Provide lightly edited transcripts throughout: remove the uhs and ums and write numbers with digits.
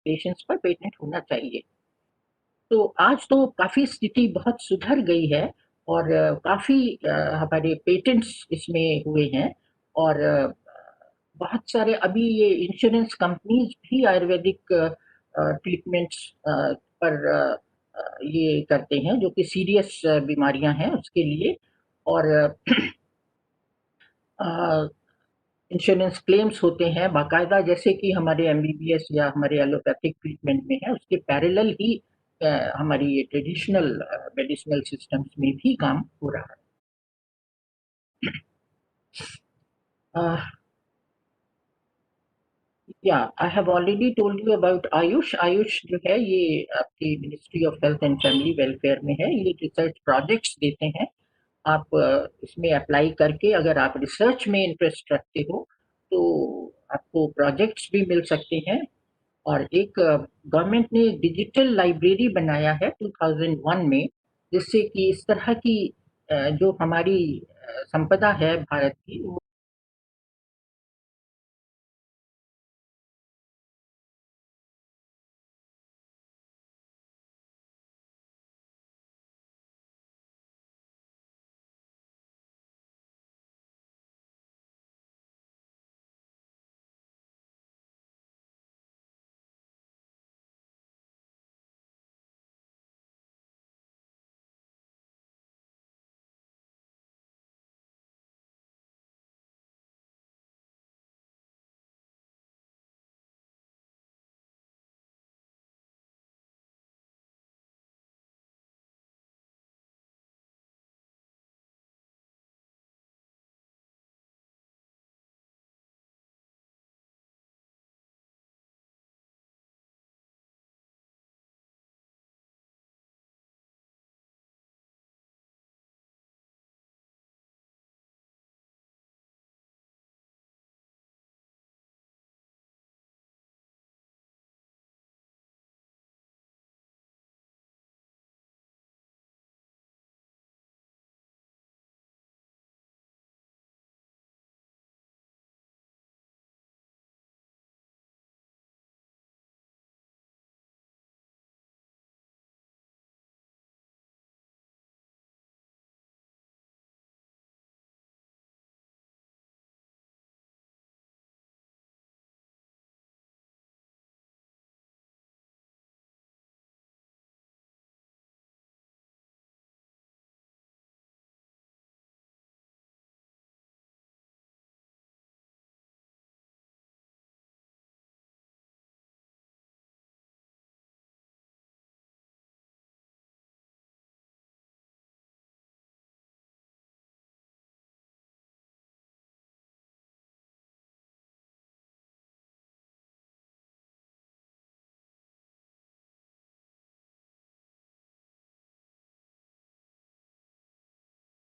Patients पर patent होना चाहिए। तो आज तो काफ़ी स्थिति बहुत सुधर गई है और काफ़ी हमारे पेटेंट्स इसमें हुए हैं और बहुत सारे अभी ये इंश्योरेंस कंपनीज भी आयुर्वेदिक ट्रीटमेंट्स पर ये करते हैं जो कि सीरियस बीमारियां हैं उसके लिए और इंश्योरेंस क्लेम्स होते हैं बाकायदा, जैसे कि हमारे एमबीबीएस या हमारे एलोपैथिक ट्रीटमेंट में है, उसके पैरेलल ही हमारी ये ट्रेडिशनल मेडिसिनल सिस्टम्स में भी काम हो रहा है। या I have already told you about Ayush. Ayush जो है ये आपकी ministry of health and family welfare में है। ये रिसर्च प्रोजेक्ट्स देते हैं। आप इसमें अप्लाई करके अगर आप रिसर्च में इंटरेस्ट रखते हो तो आपको प्रोजेक्ट्स भी मिल सकते हैं। और एक गवर्नमेंट ने डिजिटल लाइब्रेरी बनाया है 2001 में, जिससे कि इस तरह की जो हमारी संपदा है भारत की,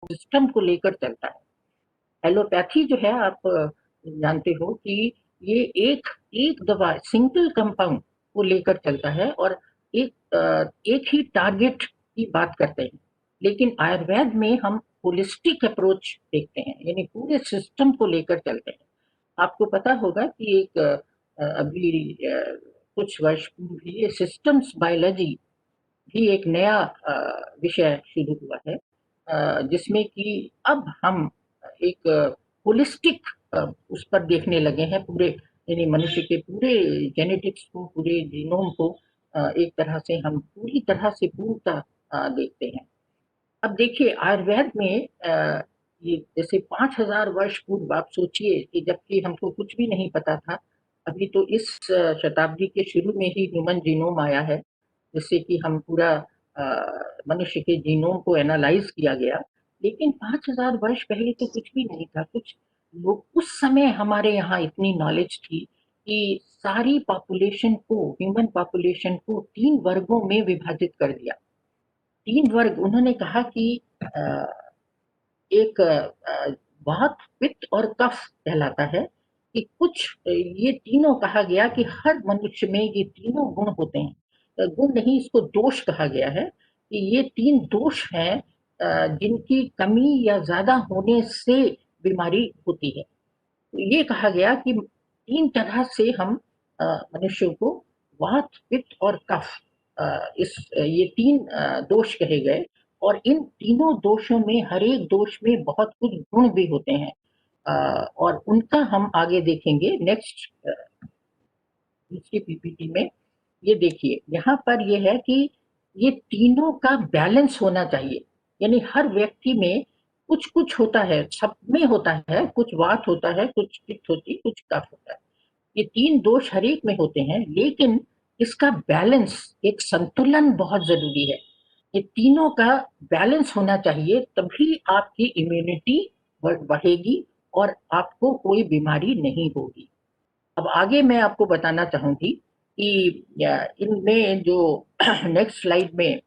सिस्टम को लेकर चलता है। एलोपैथी जो है आप जानते हो कि ये एक एक दवा सिंगल कंपाउंड को लेकर चलता है और एक ही टारगेट की बात करते हैं। लेकिन आयुर्वेद में हम होलिस्टिक अप्रोच देखते हैं, यानी पूरे सिस्टम को लेकर चलते हैं। आपको पता होगा कि एक अभी कुछ वर्ष पूर्व ये सिस्टम्स बायोलॉजी भी एक नया विषय शुरू हुआ है, जिसमें कि अब हम एक होलिस्टिक उस पर देखने लगे हैं, पूरे यानी मनुष्य के पूरे जेनेटिक्स को, पूरे जीनोम को एक तरह से हम पूरी तरह से पूर्णतः देखते हैं। अब देखिए आयुर्वेद में ये जैसे 5000 वर्ष पूर्व आप सोचिए कि जबकि हमको कुछ भी नहीं पता था, अभी तो इस शताब्दी के शुरू में ही ह्यूमन जीनोम आया है, जिससे कि हम पूरा अ, मनुष्य के जीनोम को एनालाइज किया गया। लेकिन 5000 वर्ष पहले तो कुछ भी नहीं था। कुछ लोग उस समय हमारे यहाँ इतनी नॉलेज थी कि सारी पॉपुलेशन को, ह्यूमन पॉपुलेशन को 3 वर्गों में विभाजित कर दिया। 3 वर्ग उन्होंने कहा कि एक बहुत पित्त और कफ कहलाता है कि कुछ ये तीनों कहा गया कि हर मनुष्य में ये तीनों गुण होते हैं। गुण नहीं, इसको दोष कहा गया है कि ये 3 दोष हैं जिनकी कमी या ज्यादा होने से बीमारी होती है। तो ये कहा गया कि 3 तरह से हम मनुष्यों को वात, पित्त और कफ, ये 3 दोष कहे गए, और इन तीनों दोषों में, हर एक दोष में बहुत कुछ गुण भी होते हैं, और उनका हम आगे देखेंगे नेक्स्ट दूसरी पीपीटी में। ये देखिए, यहाँ पर ये है कि ये तीनों का बैलेंस होना चाहिए, यानी हर व्यक्ति में कुछ-कुछ होता है, सब में होता है, कुछ वात होता है, कुछ पित्त होती है, कुछ कफ होता है। ये 3 दोष हर एक में होते हैं, लेकिन इसका बैलेंस, एक संतुलन बहुत ज़रूरी है। ये तीनों का बैलेंस होना चाहिए, तभी आपकी इम्यूनिटी बढ़ेगी और आपको कोई बीमारी नहीं होगी। अब आगे मैं आपको बताना चाहूँगी कि इनमें जो नेक्स्ट स्लाइड में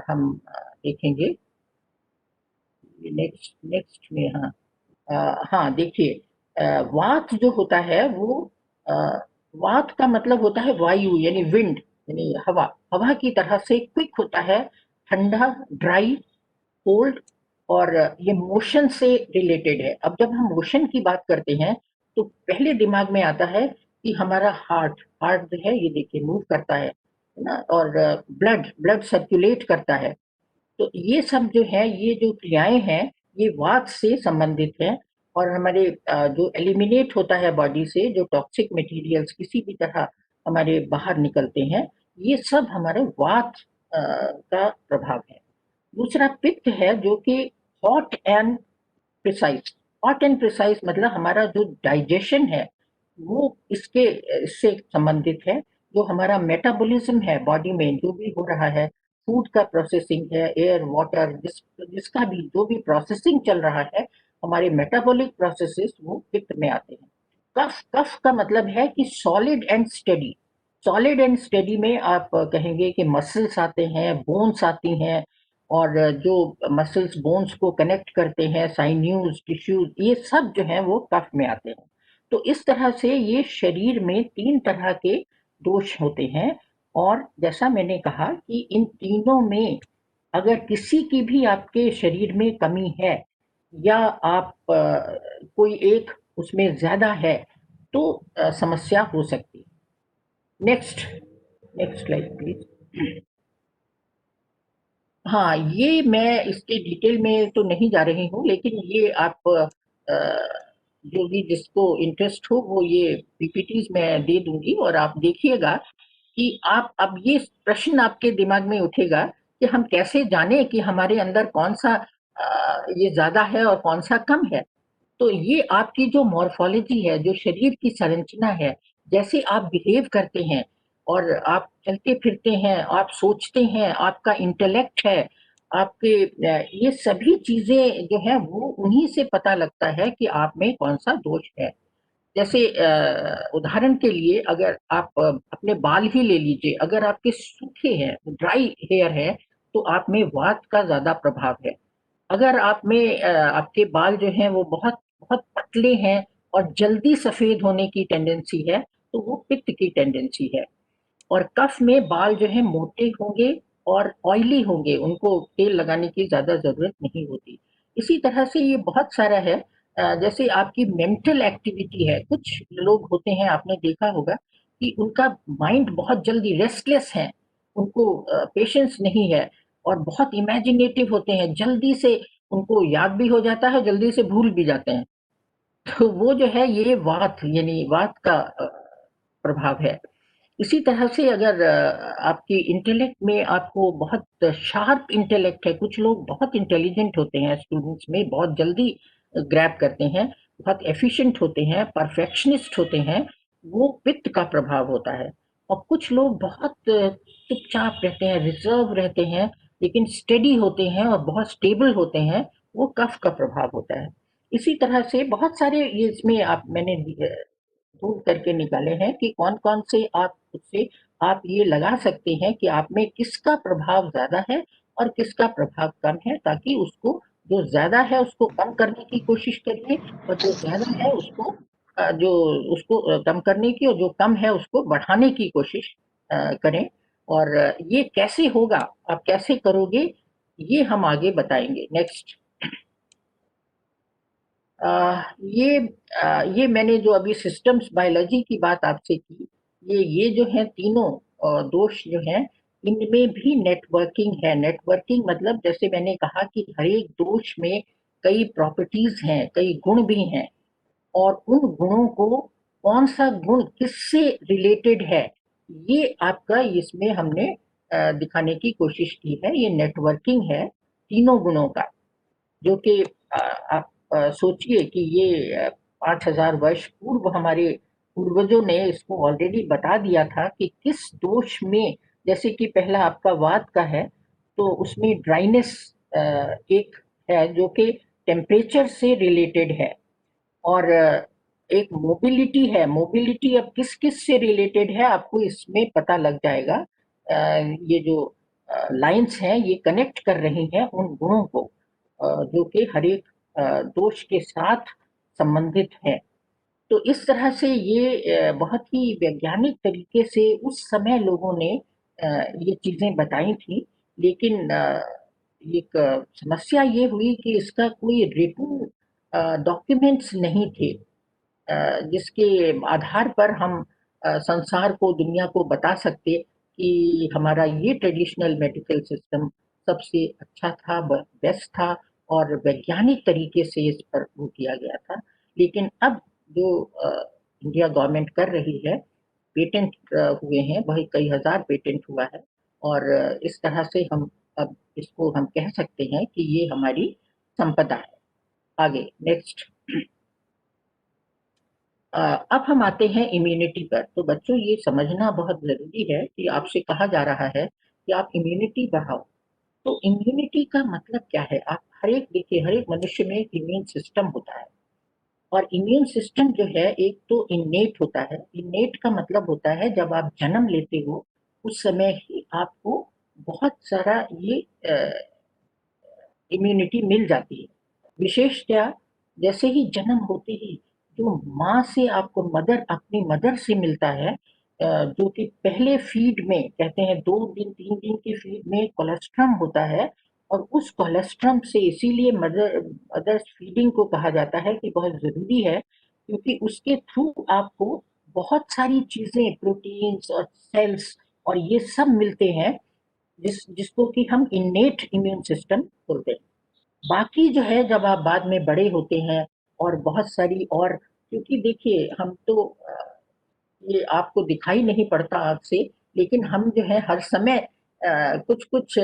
हम देखेंगे, नेक्स्ट नेक्स्ट में, हाँ, हाँ, देखिए, वात जो होता है वो, अ, वात का मतलब होता है वायु, यानी विंड, यानी हवा। हवा की तरह से क्विक होता है, ठंडा, ड्राई, कोल्ड, और ये मोशन से रिलेटेड है। अब जब हम मोशन की बात करते हैं, तो पहले दिमाग में आता है कि हमारा हार्ट हार्ट जो है, ये देखिए मूव करता है ना, और ब्लड ब्लड सर्कुलेट करता है। तो ये सब जो है, ये जो क्रियाएँ हैं, ये वात से संबंधित हैं, और हमारे जो एलिमिनेट होता है बॉडी से, जो टॉक्सिक मटेरियल्स किसी भी तरह हमारे बाहर निकलते हैं, ये सब हमारे वात का प्रभाव है। दूसरा पित्त है, जो कि hot and precise. Hot and precise मतलब हमारा जो डाइजेशन है, वो इससे संबंधित है। जो हमारा मेटाबॉलिज़्म है बॉडी में, जो भी हो रहा है, फूड का प्रोसेसिंग है, एयर, वाटर, जिसका भी जो भी प्रोसेसिंग चल रहा है, हमारे मेटाबॉलिक प्रोसेसेस वो पित्त में आते हैं। कफ कफ का मतलब है कि solid and steady. Solid and steady में आप कहेंगे कि मसल्स आते हैं, बोन्स आती हैं, और जो मसल्स बोन्स को कनेक्ट करते हैं, साइन्यूज, टिश्यूज, ये सब जो है वो कफ में आते हैं। तो इस तरह से ये शरीर में 3 तरह के दोष होते हैं, और जैसा मैंने कहा कि इन तीनों में अगर किसी की भी आपके शरीर में कमी है, या आप कोई एक उसमें ज़्यादा है, तो समस्या हो सकती है। Next next slide please. हाँ, ये मैं इसके डिटेल में तो नहीं जा रही हूँ, लेकिन ये आप जो भी जिसको इंटरेस्ट हो, वो ये पीपीटीज़ मैं दे दूँगी, और आप देखिएगा कि आप, अब ये प्रश्न आपके दिमाग में उठेगा कि हम कैसे जानें कि हमारे अंदर कौन-सा ये ज़्यादा है और कौन-सा कम है। तो ये आपकी जो मॉर्फ़ोलॉजी है, जो शरीर की संरचना है, जैसे आप बिहेव करते हैं, और आप चलते-फिरते हैं, आप सोचते हैं, आपका इंटेलेक्ट है, आपके ये सभी चीज़ें जो हैं, वो उन्हीं से पता लगता है कि आप में कौन-सा दोष है। जैसे उदाहरण के लिए, अगर आप अपने बाल ही ले लीजिए, अगर आपके सूखे हैं, ड्राई हेयर है, तो आप में वात का ज़्यादा प्रभाव है। अगर आप में आपके बाल जो हैं वो बहुत बहुत पतले हैं, और जल्दी सफ़ेद होने की टेंडेंसी है, तो वो पित्त की टेंडेंसी है। और कफ में बाल जो हैं मोटे होंगे और ऑयली होंगे, उनको तेल लगाने की ज़्यादा ज़रूरत नहीं होती। इसी तरह से ये बहुत सारा है, जैसे आपकी मेंटल एक्टिविटी है, कुछ लोग होते हैं, आपने देखा होगा कि उनका माइंड बहुत जल्दी रेस्टलेस है, उनको पेशेंस नहीं है, और बहुत इमेजिनेटिव होते हैं, जल्दी से उनको याद भी हो जाता है, जल्दी से भूल भी जाते हैं। तो वो जो है, ये वात, यानी वात का प्रभाव है। इसी तरह से अगर आपकी इंटेलेक्ट में, आपको बहुत शार्प इंटेलेक्ट है, कुछ लोग बहुत इंटेलिजेंट होते हैं, स्टूडेंट्स में बहुत जल्दी ग्रैब करते हैं, बहुत एफिशिएंट होते हैं, परफेक्शनिस्ट होते हैं, वो पित्त का प्रभाव होता है। और कुछ लोग बहुत चुपचाप रहते हैं, रिजर्व रहते हैं, लेकिन स्टेडी होते हैं और बहुत स्टेबल होते हैं, वो कफ का प्रभाव होता है। इसी तरह से बहुत सारे ये इसमें आप, मैंने ढूँढ करके निकाले हैं कि कौन-कौन से आप उससे आप ये लगा सकते हैं कि आप में किसका प्रभाव ज़्यादा है और किसका प्रभाव कम है, ताकि उसको, जो ज़्यादा है उसको कम करने की कोशिश करिए, और जो ज़्यादा है उसको जो उसको कम करने की, और जो कम है उसको बढ़ाने की कोशिश करें। और ये कैसे होगा, आप कैसे करोगे, ये हम आगे बताएँगे। नेक्स्ट। ये ये मैंने जो अभी सिस्टम्स बायोलॉजी की बात आपसे की, ये जो है तीनों दोष जो हैं, इनमें भी नेटवर्किंग है। नेटवर्किंग मतलब जैसे मैंने कहा कि हर एक दोष में कई प्रॉपर्टीज हैं, कई गुण भी हैं, और उन गुणों को कौन सा गुण किससे रिलेटेड है, ये आपका इसमें हमने दिखाने की कोशिश की है। ये नेटवर्किंग है तीनों गुणों का, जो कि आप सोचिए कि ये 5000 वर्ष पूर्व हमारे पूर्वजों ने इसको ऑलरेडी बता दिया था कि किस दोष में, जैसे कि पहला आपका वात का है, तो उसमें ड्राइनेस एक है जो कि टेम्परेचर से रिलेटेड है, और एक मोबिलिटी है। मोबिलिटी अब किस किस से रिलेटेड है आपको इसमें पता लग जाएगा। ये जो लाइंस हैं ये कनेक्ट कर रही हैं उन गुणों को जो कि हर एक दोष के साथ संबंधित है। तो इस तरह से ये बहुत ही वैज्ञानिक तरीके से उस समय लोगों ने ये चीजें बताई थी। लेकिन एक समस्या ये हुई कि इसका कोई रिटन डॉक्यूमेंट्स नहीं थे जिसके आधार पर हम संसार को, दुनिया को बता सकते कि हमारा ये ट्रेडिशनल मेडिकल सिस्टम सबसे अच्छा था, बेस्ट था, और वैज्ञानिक तरीके से इस पर वो किया गया था। लेकिन अब जो इंडिया गवर्नमेंट कर रही है, पेटेंट हुए हैं, वही कई हजार पेटेंट हुआ है, और इस तरह से हम अब इसको हम कह सकते हैं कि ये हमारी संपदा है। आगे नेक्स्ट। अब हम आते हैं इम्यूनिटी पर। तो बच्चों ये समझना बहुत जरूरी है कि आपसे कहा जा रहा है कि आप इम्यूनिटी बढ़ाओ। तो इम्यूनिटी का मतलब क्या है? आप हर एक देखिए, हर एक मनुष्य में एक इम्यून सिस्टम होता है, और इम्यून सिस्टम जो है एक तो इन्नेट होता है। इन्नेट का मतलब होता है जब आप जन्म लेते हो उस समय ही आपको बहुत सारा ये इम्यूनिटी मिल जाती है। विशेषतया जैसे ही जन्म होते ही जो माँ से आपको अपनी मदर से मिलता है, जो कि पहले फीड में कहते हैं 2 दिन 3 दिन की फीड में कोलेस्ट्रम होता है, और उस कोलेस्ट्रम से इसीलिए मदर्स फीडिंग को कहा जाता है कि बहुत जरूरी है, क्योंकि उसके थ्रू आपको बहुत सारी चीजें, प्रोटीन्स और सेल्स और ये सब मिलते हैं, जिसको कि हम इन्नेट इम्यून सिस्टम बोलते हैं। बाकी जो है जब आप बाद में बड़े होते हैं और बहुत सारी और, क्योंकि देखिए हम तो ये आपको दिखाई नहीं पड़ता आँख से, लेकिन हम जो है हर समय कुछ कुछ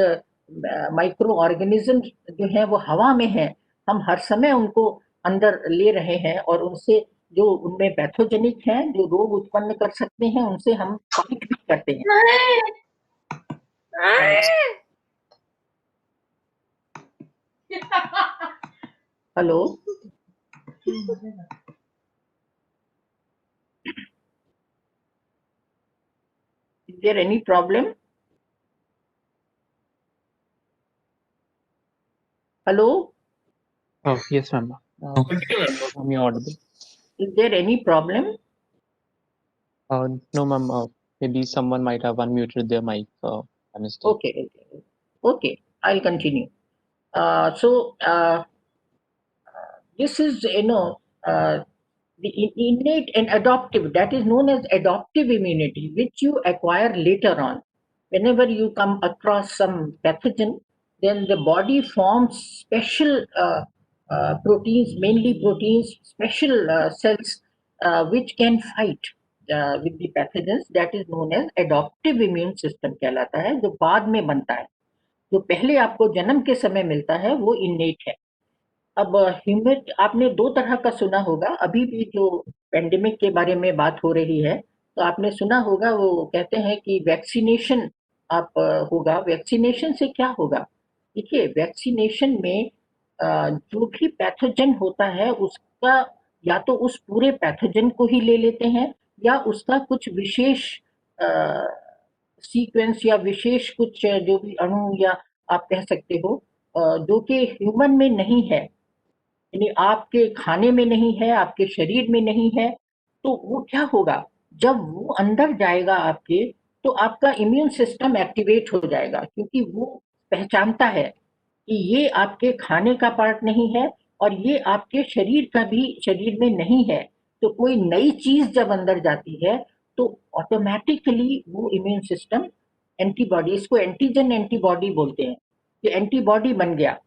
माइक्रो ऑर्गेनिज्म जो है वो हवा में है, हम हर समय उनको अंदर ले रहे हैं, और उनसे जो उनमें पैथोजेनिक हैं, जो रोग उत्पन्न कर सकते हैं, उनसे हम फाइट भी करते हैं। Hello, is there any problem? Hello, Oh, yes, ma'am. Am I audible? is there any problem? No, ma'am. Maybe someone might have unmuted their mic by mistake. Okay, I'll continue. So this is, the innate and adoptive, that is known as adoptive immunity, which you acquire later on. Whenever you come across some pathogen, then the body forms special proteins, mainly proteins, special cells which can fight with the pathogens. That is known as adoptive immune system कहलाता है, जो बाद में बनता है। जो पहले आपको जन्म के समय मिलता है वो इन्नेट है। अब ह्यूमेट आपने दो तरह का सुना होगा, अभी भी जो पेंडेमिक के बारे में बात हो रही है, तो आपने सुना होगा, वो कहते हैं कि वैक्सीनेशन आप होगा। वैक्सीनेशन से क्या होगा? देखिए, वैक्सीनेशन में जो भी पैथोजन होता है उसका, या तो उस पूरे पैथोजन को ही ले लेते हैं, या उसका कुछ विशेष सीक्वेंस या विशेष कुछ जो भी अणु, या आप कह सकते हो जो कि ह्यूमन में नहीं है, यानी आपके खाने में नहीं है, आपके शरीर में नहीं है, तो वो क्या होगा? जब वो अंदर जाएगा आपके, तो आपका इम्यून सिस्टम एक्टिवेट हो जाएगा, क्योंकि वो पहचानता है कि ये आपके खाने का पार्ट नहीं है, और ये आपके शरीर का भी शरीर में नहीं है। तो कोई नई चीज जब अंदर जाती है, तो ऑटोमेटिकली वो इम्यून सिस्टम एंटीबॉडी, इसको एंटीजन एंटीबॉडी बोलते हैं, कि एंटीबॉडी बन गया।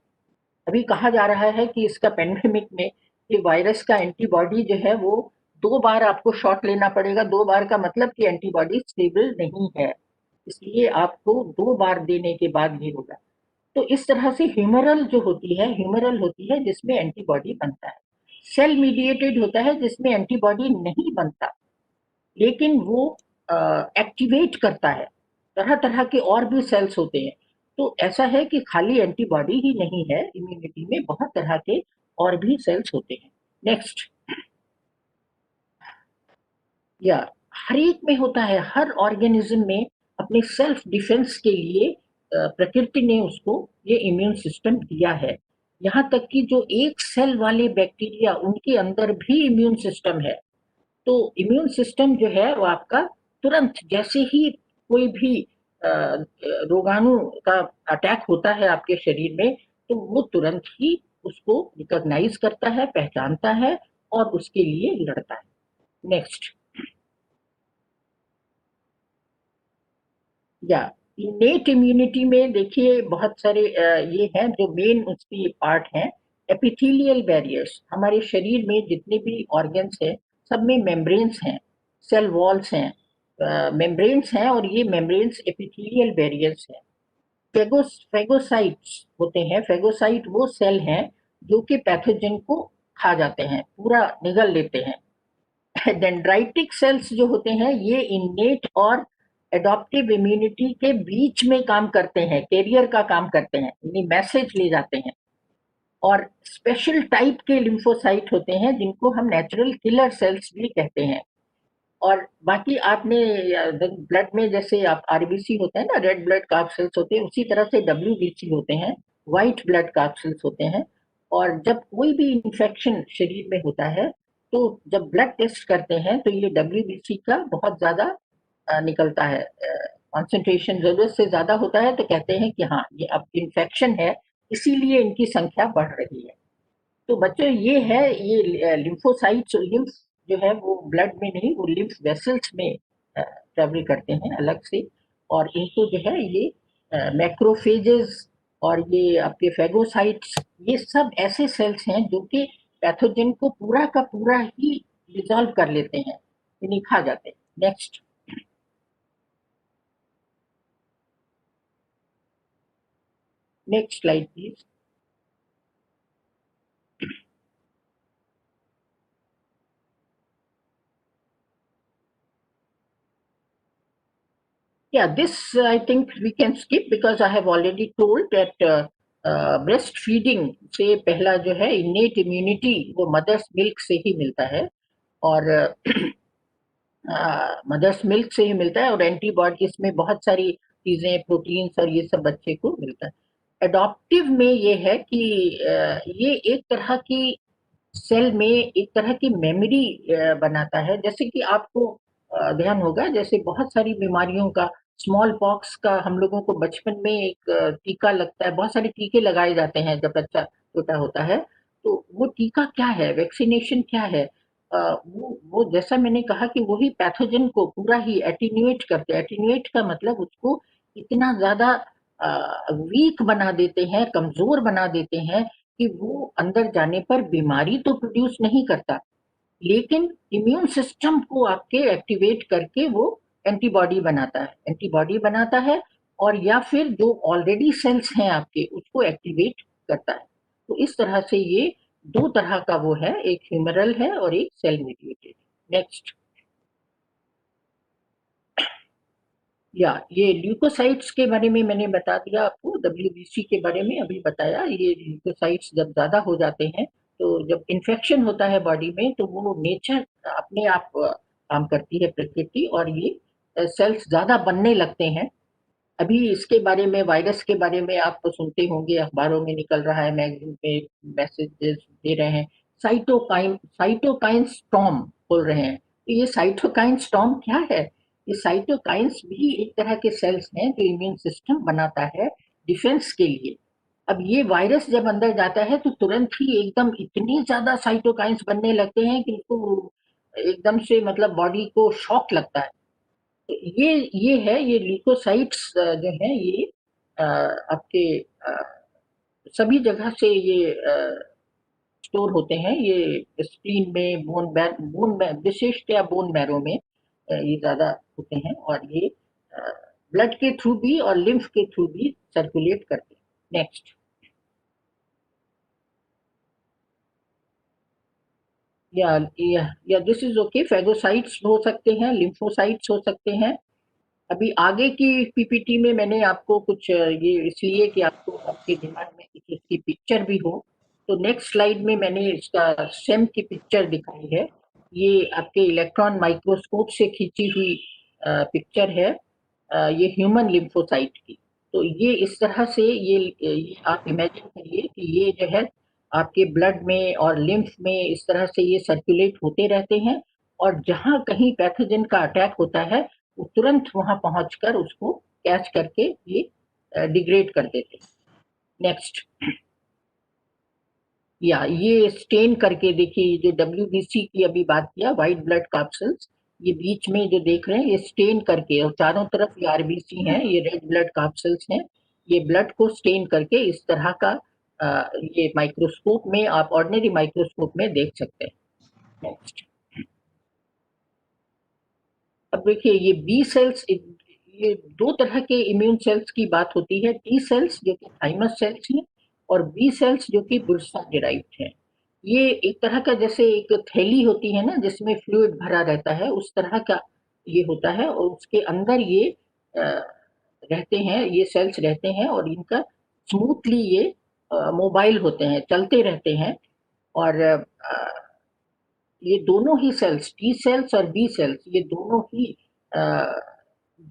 अभी कहा जा रहा है कि इसका पेंडेमिक में कि वायरस का एंटीबॉडी जो है वो 2 बार आपको शॉट लेना पड़ेगा। 2 बार का मतलब कि एंटीबॉडी स्टेबल नहीं है, इसलिए आपको 2 बार देने के बाद भी होगा। तो इस तरह से ह्यूमरल जो होती है, ह्यूमरल होती है जिसमें एंटीबॉडी बनता है। सेल मीडिएटेड होता है जिसमें एंटीबॉडी नहीं बनता, लेकिन वो एक्टिवेट करता है। तरह तरह के और भी सेल्स होते हैं। तो ऐसा है कि खाली एंटीबॉडी ही नहीं है, इम्यूनिटी में बहुत तरह के और भी सेल्स होते हैं। नेक्स्ट, या हर एक में होता है, हर ऑर्गेनिज्म में अपने सेल्फ डिफेंस के लिए प्रकृति ने उसको ये इम्यून सिस्टम दिया है। यहाँ तक कि जो एक सेल वाले बैक्टीरिया, उनके अंदर भी इम्यून सिस्टम है। तो इम्यून सिस्टम जो है वो आपका तुरंत जैसे ही कोई भी रोगाणु का अटैक होता है आपके शरीर में, तो वो तुरंत ही उसको रिकॉग्नाइज करता है, पहचानता है और उसके लिए लड़ता है। नेक्स्ट, या इनेट इम्यूनिटी में देखिए बहुत सारे ये हैं जो मेन उसकी पार्ट हैं। एपिथेलियल बैरियर्स, हमारे शरीर में जितने भी ऑर्गन्स हैं सब में मेम्ब्रेन्स हैं, सेल वॉल्स हैं, मेम्ब्रेन्स हैं, और ये मेम्ब्रेन्स एपिथेलियल बैरियर्स हैं। फेगोसाइट्स होते हैं, फेगोसाइट वो सेल हैं जो कि पैथोजन को खा जाते हैं, पूरा निगल लेते हैं। डेंड्राइटिक सेल्स जो होते हैं ये इनेट और एडॉप्टिव इम्यूनिटी के बीच में काम करते हैं, कैरियर का काम करते हैं, यानी मैसेज ले जाते हैं। और स्पेशल टाइप के लिम्फोसाइट होते हैं जिनको हम नेचुरल किलर सेल्स भी कहते हैं। और बाकी आपने ब्लड में जैसे आप आरबीसी होते हैं ना, रेड ब्लड कार्ब सेल्स होते हैं, उसी तरह से डब्ल्यूबीसी होते हैं, व्हाइट ब्लड कार्ब सेल्स होते हैं। और जब कोई भी इंफेक्शन शरीर में होता है तो जब ब्लड टेस्ट करते हैं तो ये डब्ल्यूबीसी का बहुत ज्यादा निकलता है, कॉन्सेंट्रेशन जरूरत से ज्यादा होता है, तो कहते हैं कि हाँ ये अब इन्फेक्शन है, इसीलिए इनकी संख्या बढ़ रही है। तो बच्चों ये है, ये लिम्फोसाइट्स, लिम्फ जो है वो ब्लड में नहीं, वो लिम्फ वेसल्स में ट्रेवल करते हैं अलग से। और इनको जो है ये मैक्रोफेजेस और ये आपके फेगोसाइट्स, ये सब ऐसे सेल्स हैं जो कि पैथोजन को पूरा का पूरा ही डिसॉल्व कर लेते हैं, यानी खा जाते हैं। Next, next slide please. Yeah, this I think we can skip because I have already told that breastfeeding से पहला जो है innate immunity वो मदर्स मिल्क से ही मिलता है, और मदर्स मिल्क से ही मिलता है, और एंटीबॉडीज में बहुत सारी चीजें, प्रोटीन्स और ये सब बच्चे को मिलता है। एडॉप्टिव में ये है कि ये एक तरह की सेल में एक तरह की मेमोरी बनाता है। जैसे कि आपको ध्यान होगा, जैसे बहुत सारी बीमारियों का, स्मॉल पॉक्स का हम लोगों को बचपन में एक टीका लगता है, बहुत सारे टीके लगाए जाते हैं जब बच्चा छोटा होता है। तो वो टीका क्या है, वैक्सीनेशन क्या है, वो जैसा मैंने कहा कि वही पैथोजन को पूरा ही एटीन्यूएट करते हैं। एटीन्यूएट का मतलब उसको इतना ज्यादा वीक बना देते हैं, कमजोर बना देते हैं कि वो अंदर जाने पर बीमारी तो प्रोड्यूस नहीं करता, लेकिन इम्यून सिस्टम को आपके एक्टिवेट करके वो एंटीबॉडी बनाता है, एंटीबॉडी बनाता है, और या फिर जो ऑलरेडी सेल्स हैं आपके उसको एक्टिवेट करता है। तो इस तरह से ये 2 तरह का वो है, एक ह्यूमरल है और एक सेल मीडिएटेड। नेक्स्ट, या ये ल्यूकोसाइट्स के बारे में मैंने बता दिया आपको, डब्ल्यूबीसी के बारे में अभी बताया। ये ल्यूकोसाइट्स जब ज्यादा हो जाते हैं, तो जब इन्फेक्शन होता है बॉडी में, तो वो नेचर अपने आप काम करती है प्रकृति, और ये सेल्स ज्यादा बनने लगते हैं। अभी इसके बारे में, वायरस के बारे में आप तो सुनते होंगे, अखबारों में निकल रहा है, मैगजीन पे मैसेजेस दे रहे हैं, साइटोकाइन, साइटोकाइन स्टॉर्म बोल रहे हैं। तो ये साइटोकाइन स्टॉर्म क्या है? ये साइटोकाइंस भी एक तरह के सेल्स हैं जो इम्यून सिस्टम बनाता है डिफेंस के लिए। अब ये वायरस जब अंदर जाता है तो तुरंत ही एकदम इतनी ज्यादा साइटोकाइंस बनने लगते हैं कि उसको एकदम से मतलब बॉडी को शॉक लगता है, ये है, ये ल्यूकोसाइट्स जो हैं ये आपके सभी जगह से ये स्टोर होते हैं। ये स्प्लीन में, विशेषतया बोन मैरो में ये ज़्यादा होते हैं, और ये ब्लड के थ्रू भी और लिम्फ के थ्रू भी सर्कुलेट करते हैं। नेक्स्ट। या दिस इज ओके। फेगोसाइट्स हो सकते हैं, लिम्फोसाइट्स हो सकते हैं। अभी आगे की पीपीटी में मैंने आपको कुछ ये इसलिए कि आपको आपके दिमाग में कुछ इसकी पिक्चर भी हो, तो नेक्स्ट स्लाइड में मैंने इसका सेम की पिक्चर दिखाई है। ये आपके इलेक्ट्रॉन माइक्रोस्कोप से खींची हुई पिक्चर है, ये ह्यूमन लिम्फोसाइट की। तो ये इस तरह से ये आप इमेजिन करिए कि ये जो है आपके ब्लड में और लिम्फ में इस तरह से ये सर्कुलेट होते रहते हैं, और जहाँ कहीं पैथोजन का अटैक होता है वो तुरंत वहां पहुंचकर उसको कैच करके ये डिग्रेड कर देते हैं। नेक्स्ट। या ये स्टेन करके देखिए, जो WBC की अभी बात किया, व्हाइट ब्लड कैप्सूल्स, ये बीच में जो देख रहे हैं ये स्टेन करके, और चारों तरफ ये RBC हैं, ये रेड ब्लड कैप्सूल्स हैं। ये ब्लड को स्टेन करके इस तरह का ये माइक्रोस्कोप में, आप ऑर्डिनरी माइक्रोस्कोप में देख सकते हैं। नेक्स्ट। अब देखिए ये बी सेल्स, ये दो तरह के इम्यून सेल्स की बात होती है। टी सेल्स जो कि थाइमस सेल्स हैं, और बी सेल्स जो कि बुर्सा डिराइव्ड हैं। ये एक तरह का, जैसे एक थैली होती है ना जिसमें फ्लूइड भरा रहता है, उस तरह का ये होता है, और उसके अंदर ये रहते हैं, ये सेल्स रहते हैं, और इनका स्मूथली ये मोबाइल होते हैं, चलते रहते हैं। और ये दोनों ही सेल्स, टी सेल्स और बी सेल्स, ये दोनों ही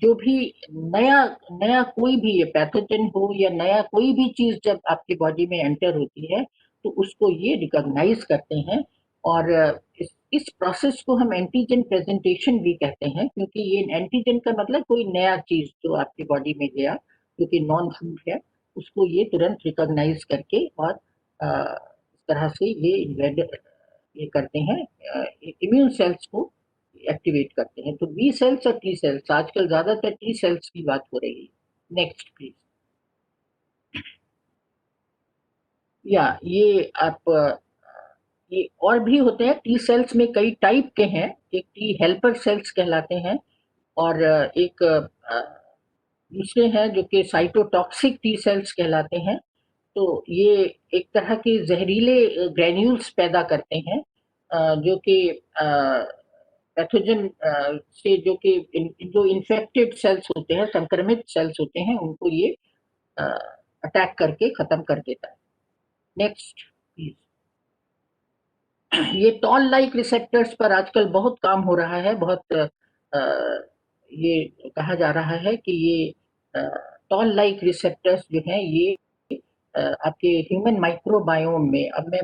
जो भी नया नया कोई भी ये पैथोजन हो या नया कोई भी चीज जब आपकी बॉडी में एंटर होती है तो उसको ये रिकॉग्नाइज करते हैं। और इस प्रोसेस को हम एंटीजन प्रेजेंटेशन भी कहते हैं, क्योंकि ये एंटीजन का मतलब कोई नया चीज जो आपकी बॉडी में गया, जो कि नॉन फूड है, उसको ये तुरंत रिकॉग्नाइज करके और इस तरह से ये करते हैं, इम्यून सेल्स को एक्टिवेट करते हैं। तो बी सेल्स और टी सेल्स, आजकल ज्यादातर टी सेल्स की बात हो रही है। Next please. या ये आप ये और भी होते हैं। टी सेल्स में कई टाइप के हैं। एक टी हेल्पर सेल्स कहलाते हैं, और एक दूसरे हैं जो कि साइटोटॉक्सिक टी सेल्स कहलाते हैं। तो ये एक तरह के जहरीले ग्रेन्यूल्स पैदा करते हैं, जो कि पैथोजन से, जो कि जो इन्फेक्टेड सेल्स होते हैं, संक्रमित सेल्स होते हैं, उनको ये अटैक करके खत्म कर देता है। Next please. ये टॉल लाइक रिसेप्टर्स पर आजकल बहुत काम हो रहा है। बहुत ये कहा जा रहा है कि ये टॉल लाइक रिसेप्टर्स जो हैं ये आपके ह्यूमन माइक्रोबायोम में, अब मैं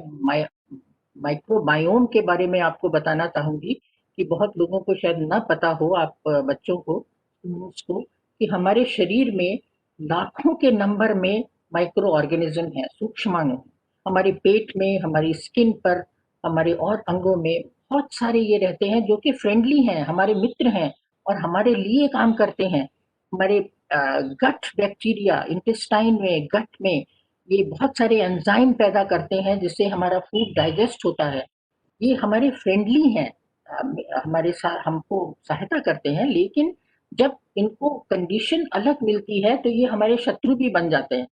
माइक्रोबायोम के बारे में आपको बताना चाहूंगी कि बहुत लोगों को शायद ना पता हो, आप बच्चों को, स्टूडेंट्स को, कि हमारे शरीर में लाखों के नंबर में माइक्रो ऑर्गेनिज्म है, सूक्ष्माणु। हमारे पेट में, हमारी स्किन पर, हमारे और अंगों में बहुत सारे ये रहते हैं जो कि फ्रेंडली हैं, हमारे मित्र हैं, और हमारे लिए काम करते हैं। हमारे गट बैक्टीरिया, इंटेस्टाइन में, गट में ये बहुत सारे एंजाइम पैदा करते हैं जिससे हमारा फूड डाइजेस्ट होता है। ये हमारे फ्रेंडली हैं, हमारे साथ हमको सहायता करते हैं, लेकिन जब इनको कंडीशन अलग मिलती है तो ये हमारे शत्रु भी बन जाते हैं,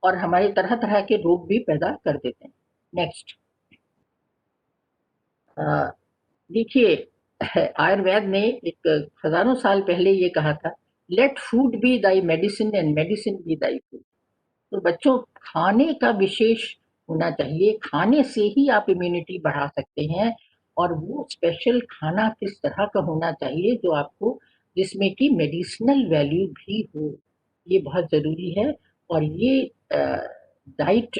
और हमारे तरह तरह के रोग भी पैदा कर देते हैं। नेक्स्ट। देखिए, आयुर्वेद ने एक हजारों साल पहले ये कहा था, let food be thy medicine and medicine be thy food. तो बच्चों, खाने का विशेष होना चाहिए, खाने से ही आप इम्यूनिटी बढ़ा सकते हैं। और वो स्पेशल खाना किस तरह का होना चाहिए जो आपको, जिसमें कि मेडिसिनल वैल्यू भी हो, ये बहुत जरूरी है। और डाइट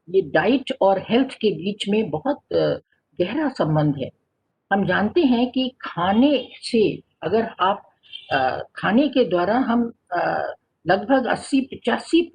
ये डाइट और हेल्थ के बीच में बहुत गहरा संबंध है। हम जानते हैं कि खाने से, अगर आप खाने के द्वारा हम लगभग 80-85